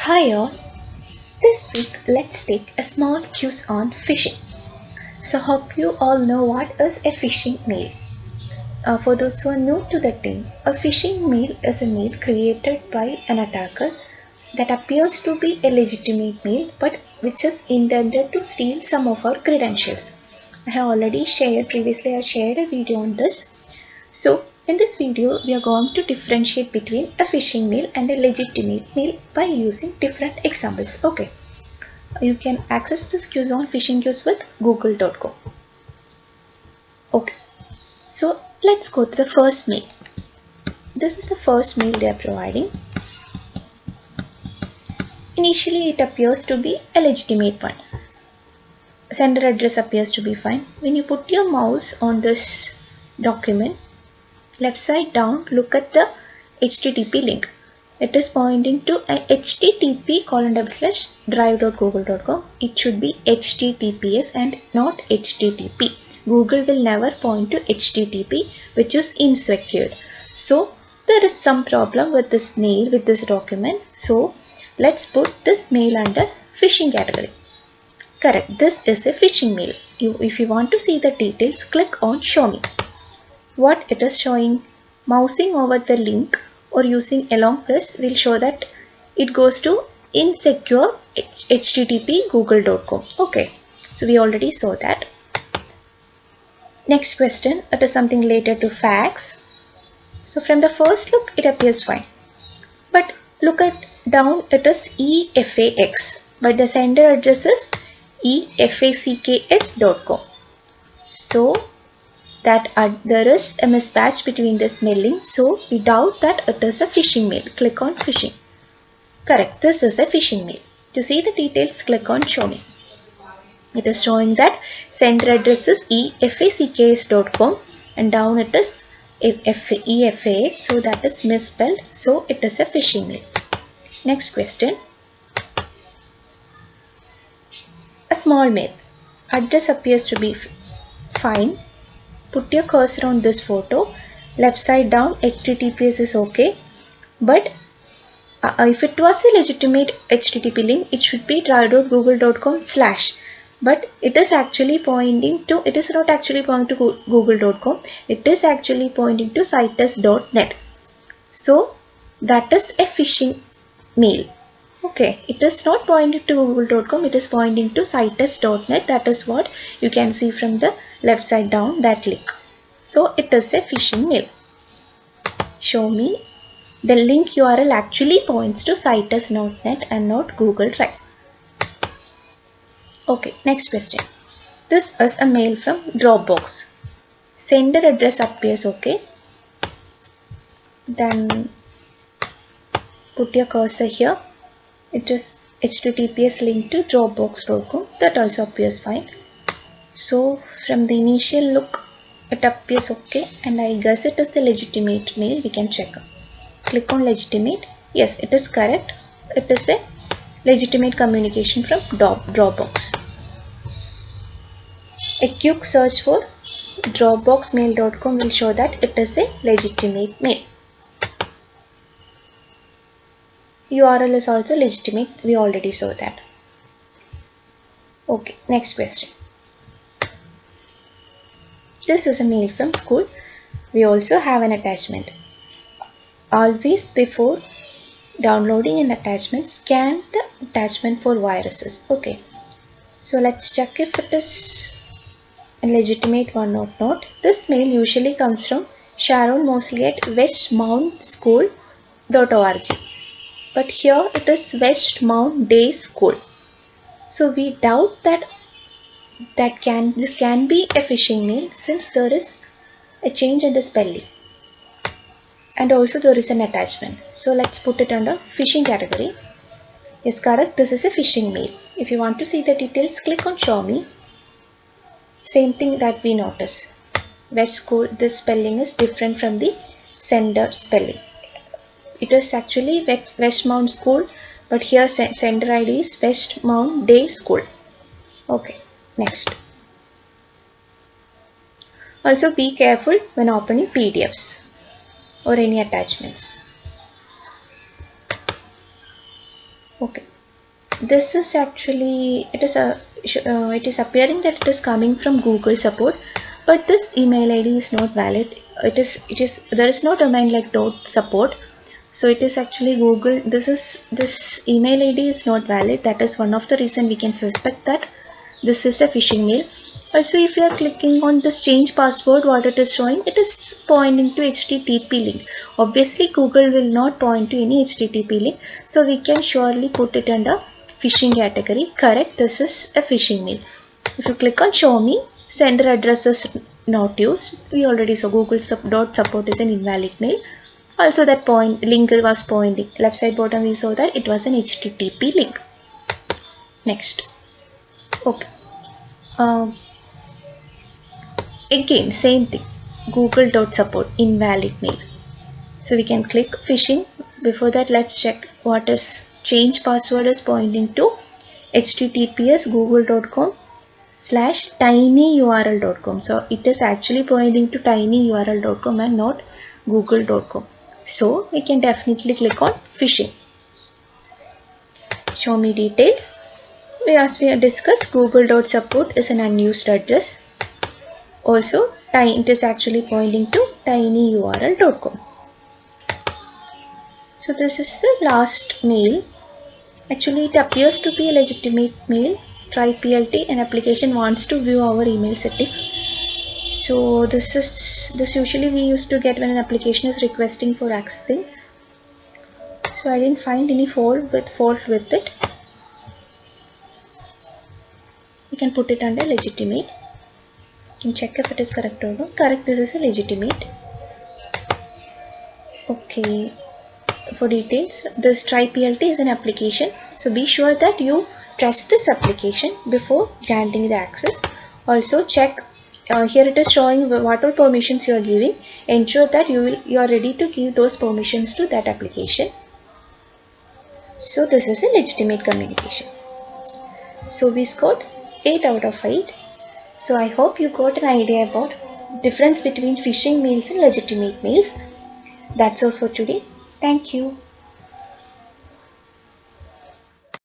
Hi all, this week let's take a small quiz on phishing. So hope you all know what is a phishing mail. For those who are new to the team, a phishing mail is a mail created by an attacker that appears to be a legitimate mail but which is intended to steal some of our credentials. I have already previously I shared a video on this. So in this video, we are going to differentiate between a phishing mail and a legitimate mail by using different examples. Okay, you can access this quiz on phishing quiz with google.com. Okay, so let's go to the first mail. This is the first mail they are providing. Initially, it appears to be a legitimate one. Sender address appears to be fine. When you put your mouse on this document, left side down, look at the HTTP link. It is pointing to a http://drive.google.com. It should be HTTPS and not HTTP. Google will never point to HTTP, which is insecure. So there is some problem with this mail, with this document. So let's put this mail under phishing category. Correct. This is a phishing mail. If you want to see the details, click on Show Me. What it is showing, mousing over the link or using a long press will show that it goes to insecure http google.com. Okay, so we already saw that. Next question, it is something related to fax. So from the first look, it appears fine, but look at down, it is EFAX, but the sender address is efacks.com. So that there is a mismatch between the spelling, so we doubt that it is a phishing mail. Click on phishing. Correct, this is a phishing mail. To see the details, click on Show Me. It is showing that sender address is efacks.com and down it is EFAX, so that is misspelled, so it is a phishing mail. Next question. A small mail. Address appears to be fine. Put your cursor on this photo. Left side down, HTTPS is okay. But if it was a legitimate HTTP link, it should be drive.google.com/. But it is actually pointing to, it is not actually pointing to google.com. It is actually pointing to citus.net. So that is a phishing mail. Okay, it is not pointing to google.com, it is pointing to citus.net. That is what you can see from the left side down, that link. So it is a phishing mail. Show Me. The link URL actually points to citus.net and not Google Drive. Okay, next question. This is a mail from Dropbox. Sender address appears okay. Then put your cursor here. It is HTTPS link to dropbox.com. That also appears fine. So from the initial look, it appears okay, and I guess it is the legitimate mail. We can check. Click on legitimate. Yes, it is correct. It is a legitimate communication from Dropbox. A quick search for dropboxmail.com will show that it is a legitimate mail. URL is also legitimate. We already saw that. Okay, next question. This is a mail from school. We also have an attachment. Always before downloading an attachment, scan the attachment for viruses. Okay, so let's check if it is a legitimate one or not. This mail usually comes from Sharon Mosley at westmountschool.org, but here it is Westmount Day School. So we doubt that this can be a phishing mail, since there is a change in the spelling and also there is an attachment. So let's put it under phishing category. Yes, correct, this is a phishing mail. If you want to see the details, click on Show Me. Same thing that we notice. West School, this spelling is different from the sender spelling. It is actually Westmount School, but here sender ID is Westmount Day School. Okay, next. Also be careful when opening PDFs or any attachments. Okay, this is actually it is appearing that it is coming from Google support, but this email ID is not valid. It is there is no domain like .support, so it is actually Google. This email ID is not valid. That is one of the reason we can suspect that this is a phishing mail. Also, if you are clicking on this change password, what it is showing, it is pointing to HTTP link. Obviously Google will not point to any HTTP link, so we can surely put it under phishing category. Correct, this is a phishing mail. If you click on show me, sender address is not used. We already saw Google.support is an invalid mail. Also that link was pointing left side bottom, we saw that it was an HTTP link. Next. Okay. Again same thing, Google.support invalid mail. So we can click phishing. Before that, let's check what is change password is pointing to https google.com/tinyurl.com. So it is actually pointing to tinyurl.com and not google.com. So we can definitely click on phishing. Show me details. As we discussed, google.support is an unused address. Also, it is actually pointing to tinyurl.com. So this is the last mail. Actually, it appears to be a legitimate mail. Try PLT, an application wants to view our email settings. So this usually we used to get when an application is requesting for accessing. So I didn't find any fault with it. We can put it under legitimate. You can check if it is correct or not. Correct, this is a legitimate. Okay. For details, this Try PLT is an application, so be sure that you trust this application before granting the access. Also check, here it is showing what all permissions you are giving. Ensure that you are ready to give those permissions to that application. So this is a legitimate communication. So we scored 8 out of 8. So I hope you got an idea about difference between phishing mails and legitimate mails. That's all for today. Thank you.